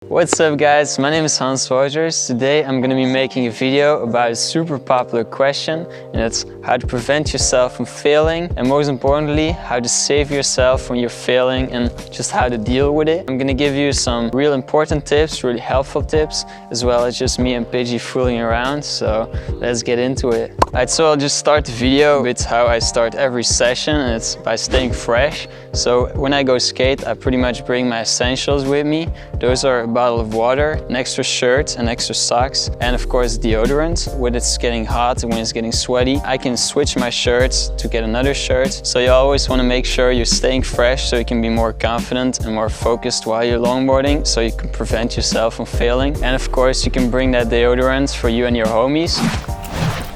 What's up guys, my name is Wouters. Today I'm going to be making a video about a super popular question, and it's how to prevent yourself from failing, and most importantly how to save yourself when you're failing and just how to deal with it. I'm going to give you some real important tips, really helpful tips, as well as just me and Pidgey fooling around, so let's get into it. Alright, so I'll just start the video with how I start every session, and it's by staying fresh. So when I go skate, I pretty much bring my essentials with me. Those are a bottle of water, an extra shirt and extra socks, and of course deodorant. When it's getting hot and when it's getting sweaty, I can switch my shirts to get another shirt. So you always want to make sure you're staying fresh so you can be more confident and more focused while you're longboarding, so you can prevent yourself from failing. And of course you can bring that deodorant for you and your homies.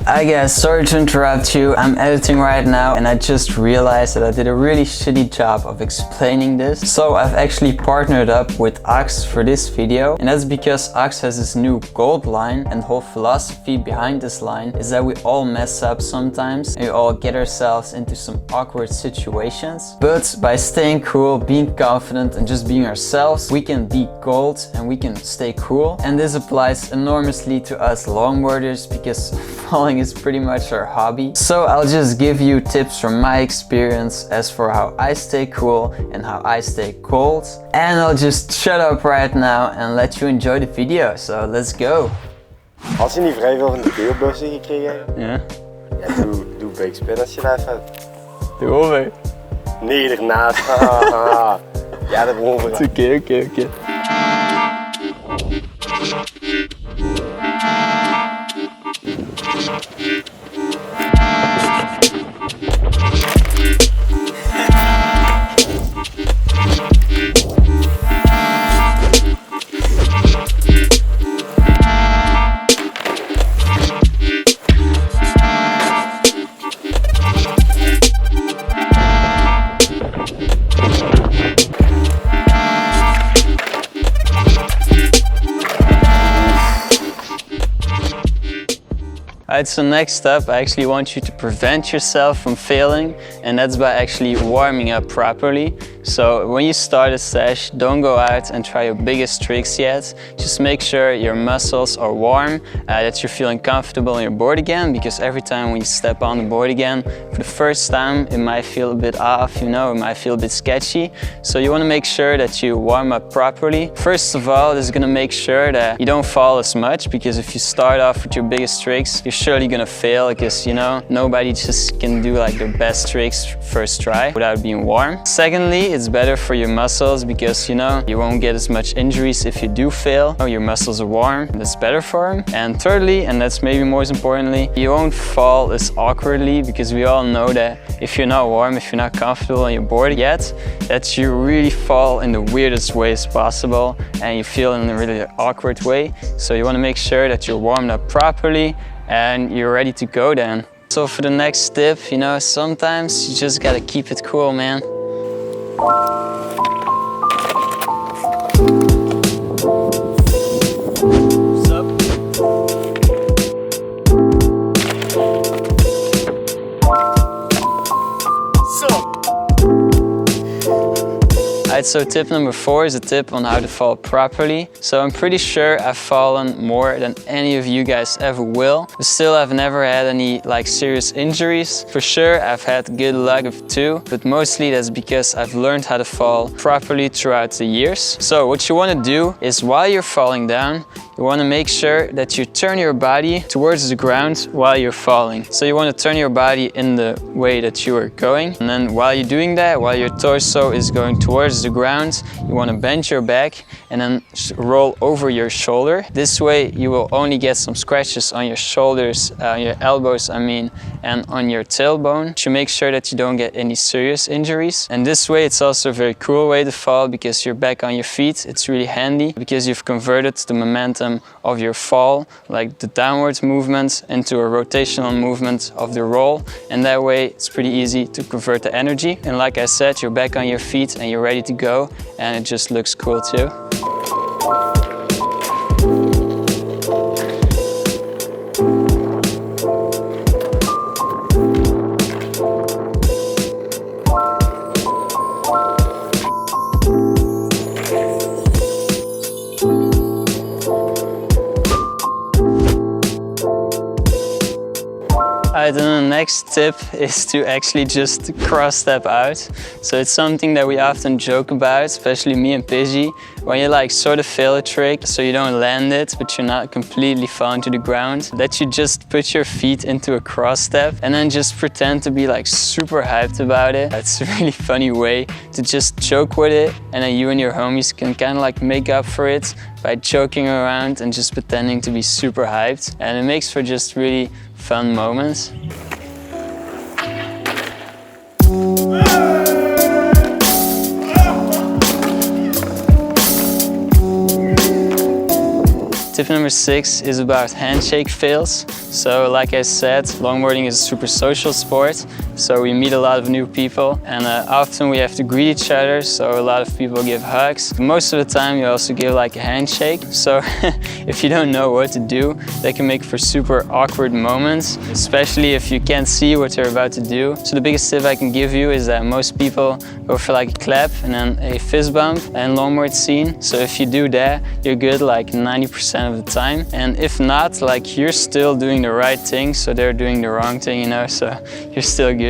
Hi guys, sorry to interrupt you. I'm editing right now and I just realized that I did a really shitty job of explaining this. So I've actually partnered up with Ox for this video, and that's because Ox has this new gold line, and the whole philosophy behind this line is that we all mess up sometimes and we all get ourselves into some awkward situations. But by staying cool, being confident and just being ourselves, we can be gold and we can stay cool. And this applies enormously to us longboarders because falling is pretty much our hobby. So I'll just give you tips from my experience as for how I stay cool and how I stay cold. And I'll just shut up right now and let you enjoy the video. So let's go. Als je niet vrij veel van de deelbussen gekregen hebt, Ja. Ja, doe backspin als je dat hebt. Doe over. Nee, ernaast. Ja, daarboven. Oké. Alright, so next up, I actually want you to prevent yourself from failing, and that's by actually warming up properly. So when you start a sesh, don't go out and try your biggest tricks yet. Just make sure your muscles are warm, that you're feeling comfortable on your board again, because every time when you step on the board again, for the first time, it might feel a bit off, you know, it might feel a bit sketchy. So you want to make sure that you warm up properly. First of all, this is going to make sure that you don't fall as much, because if you start off with your biggest tricks, you're surely going to fail, because, you know, nobody just can do like their best tricks first try without being warm. Secondly, it's better for your muscles because, you know, you won't get as much injuries if you do fail. Your muscles are warm, that's better for them. And thirdly, and that's maybe most importantly, you won't fall as awkwardly, because we all know that if you're not warm, if you're not comfortable on your board yet, that you really fall in the weirdest ways possible and you feel in a really awkward way. So you want to make sure that you're warmed up properly and you're ready to go then. So for the next tip, you know, sometimes you just gotta keep it cool, man. Alright, so tip number 4 is a tip on how to fall properly. So I'm pretty sure I've fallen more than any of you guys ever will, but still I've never had any like serious injuries. For sure I've had good luck of 2, but mostly that's because I've learned how to fall properly throughout the years. So what you want to do is while you're falling down, you want to make sure that you turn your body towards the ground while you're falling. So you want to turn your body in the way that you are going. And then while you're doing that, while your torso is going towards the ground, you want to bend your back and then roll over your shoulder. This way you will only get some scratches on your shoulders, your elbows I mean, and on your tailbone to make sure that you don't get any serious injuries. And this way it's also a very cool way to fall, because you're back on your feet. It's really handy because you've converted the momentum of your fall, like the downwards movement, into a rotational movement of the roll, and that way it's pretty easy to convert the energy. And like I said, you're back on your feet and you're ready to go, and it just looks cool too. Alright, and the next tip is to actually just cross step out. So it's something that we often joke about, especially me and Pidgey, when you like sort of fail a trick, so you don't land it, but you're not completely falling to the ground, that you just put your feet into a cross step and then just pretend to be like super hyped about it. It's a really funny way to just joke with it, and then you and your homies can kind of like make up for it by joking around and just pretending to be super hyped, and it makes for just really fun moments. Tip number 6 is about handshake fails. So like I said, longboarding is a super social sport, so we meet a lot of new people, and often we have to greet each other, so a lot of people give hugs. Most of the time you also give like a handshake, so if you don't know what to do, they can make for super awkward moments, especially if you can't see what they're about to do. So the biggest tip I can give you is that most people go for like a clap and then a fist bump and longboard scene. So if you do that, you're good like 90% of the time, and if not, like you're still doing the right thing, so they're doing the wrong thing, you know, so you're still good.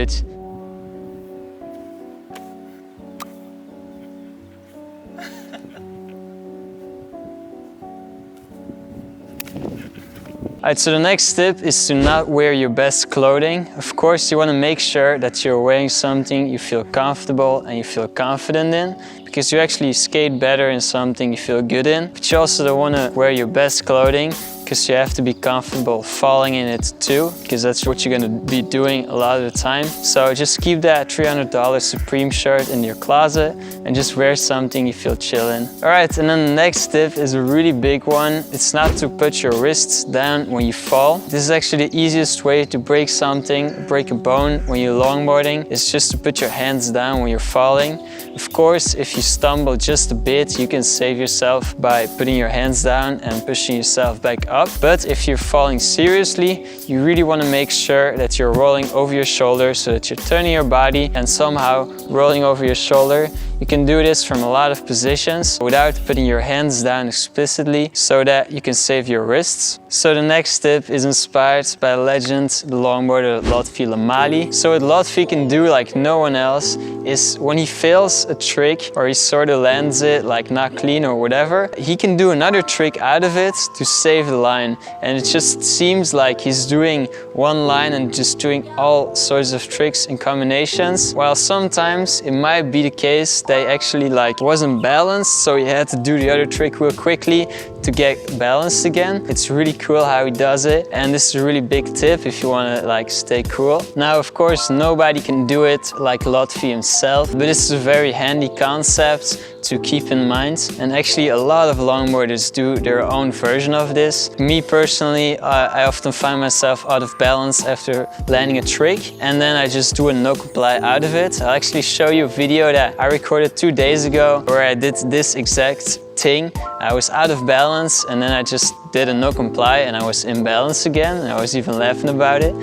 Alright, so the next tip is to not wear your best clothing. Of course, you want to make sure that you're wearing something you feel comfortable and you feel confident in, because you actually skate better in something you feel good in. But you also don't want to wear your best clothing, because you have to be comfortable falling in it too, because that's what you're going to be doing a lot of the time. So just keep that $300 Supreme shirt in your closet and just wear something you feel chill in. Alright, and then the next tip is a really big one. It's not to put your wrists down when you fall. This is actually the easiest way to break something, break a bone when you're longboarding. It's just to put your hands down when you're falling. Of course, if you stumble just a bit, you can save yourself by putting your hands down and pushing yourself back up. But if you're falling seriously, you really want to make sure that you're rolling over your shoulder, so that you're turning your body and somehow rolling over your shoulder. You can do this from a lot of positions without putting your hands down explicitly, so that you can save your wrists. So the next tip is inspired by a legend, the longboarder Lotfi. So what Lotfi can do like no one else is, when he fails a trick or he sort of lands it like not clean or whatever, he can do another trick out of it to save the line. And it just seems like he's doing one line and just doing all sorts of tricks in combinations, while sometimes it might be the case that he actually like wasn't balanced, so he had to do the other trick real quickly to get balanced again. It's really cool how he does it, and this is a really big tip if you want to like stay cool. Now of course nobody can do it like Lotfi himself, but this is a very handy concept to keep in mind, and actually a lot of longboarders do their own version of this. Me personally, I often find myself out of balance after landing a trick, and then I just do a no comply out of it. I'll actually show you a video that I recorded 2 days ago where I did this exact thing. I was out of balance and then I just did a no comply and I was in balance again, and I was even laughing about it.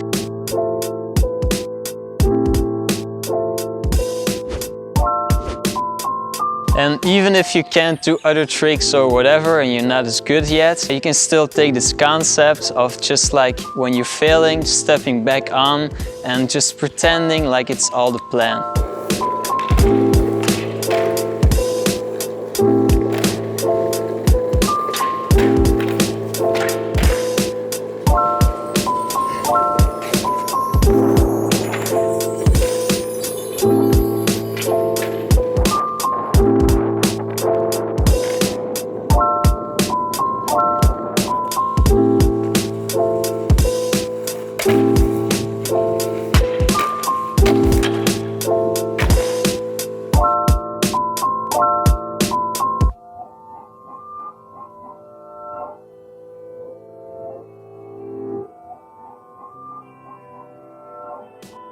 And even if you can't do other tricks or whatever and you're not as good yet, you can still take this concept of just like when you're failing, stepping back on and just pretending like it's all the plan.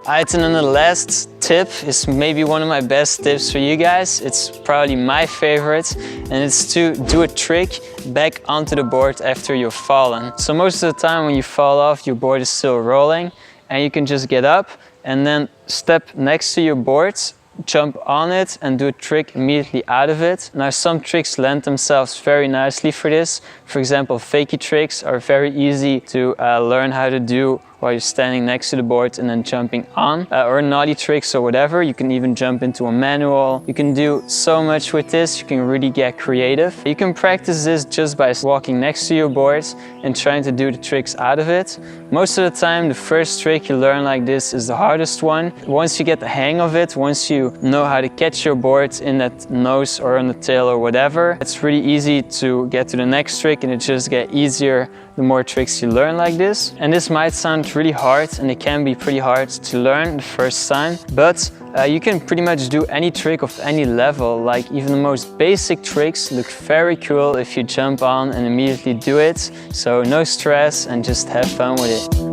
Alright, and then the last tip is maybe one of my best tips for you guys. It's probably my favorite, and it's to do a trick back onto the board after you've fallen. So most of the time when you fall off, your board is still rolling, and you can just get up and then step next to your board, jump on it and do a trick immediately out of it. Now some tricks lend themselves very nicely for this. For example, fakie tricks are very easy to learn how to do while you're standing next to the board and then jumping on, or naughty tricks or whatever. You can even jump into a manual. You can do so much with this. You can really get creative. You can practice this just by walking next to your board and trying to do the tricks out of it. Most of the time, the first trick you learn like this is the hardest one. Once you get the hang of it, once you know how to catch your board in that nose or on the tail or whatever, it's really easy to get to the next trick, and it just gets easier the more tricks you learn like this. And this might sound really hard, and it can be pretty hard to learn the first time, but you can pretty much do any trick of any level. Like even the most basic tricks look very cool if you jump on and immediately do it. So no stress and just have fun with it.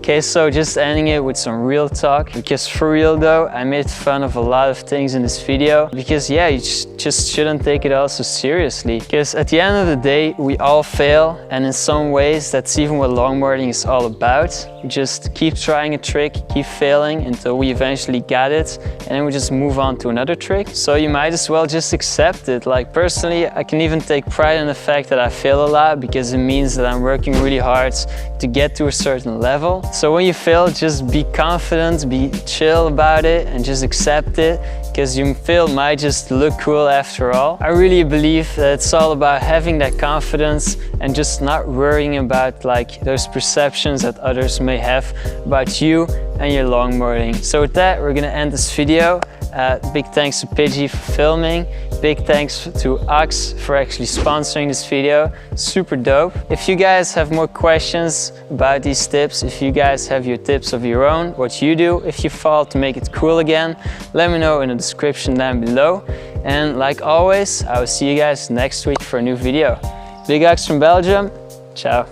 Okay, so just ending it with some real talk, because for real though, I made fun of a lot of things in this video, because yeah, you just shouldn't take it all so seriously, because at the end of the day, we all fail, and in some ways, that's even what longboarding is all about. We just keep trying a trick, keep failing until we eventually get it, and then we just move on to another trick. So you might as well just accept it. Like personally, I can even take pride in the fact that I fail a lot, because it means that I'm working really hard to get to a certain level. So when you fail, just be confident, be chill about it, and just accept it, because your fail might just look cool after all. I really believe that it's all about having that confidence and just not worrying about like those perceptions that others may have about you and your longboarding. So with that, we're gonna end this video. Big thanks to Pidgey for filming. Big thanks to Ox for actually sponsoring this video. Super dope. If you guys have more questions about these tips, if you guys have your tips of your own, what you do if you fall to make it cool again, let me know in the description down below. And like always, I will see you guys next week for a new video. Big Ox from Belgium. Ciao.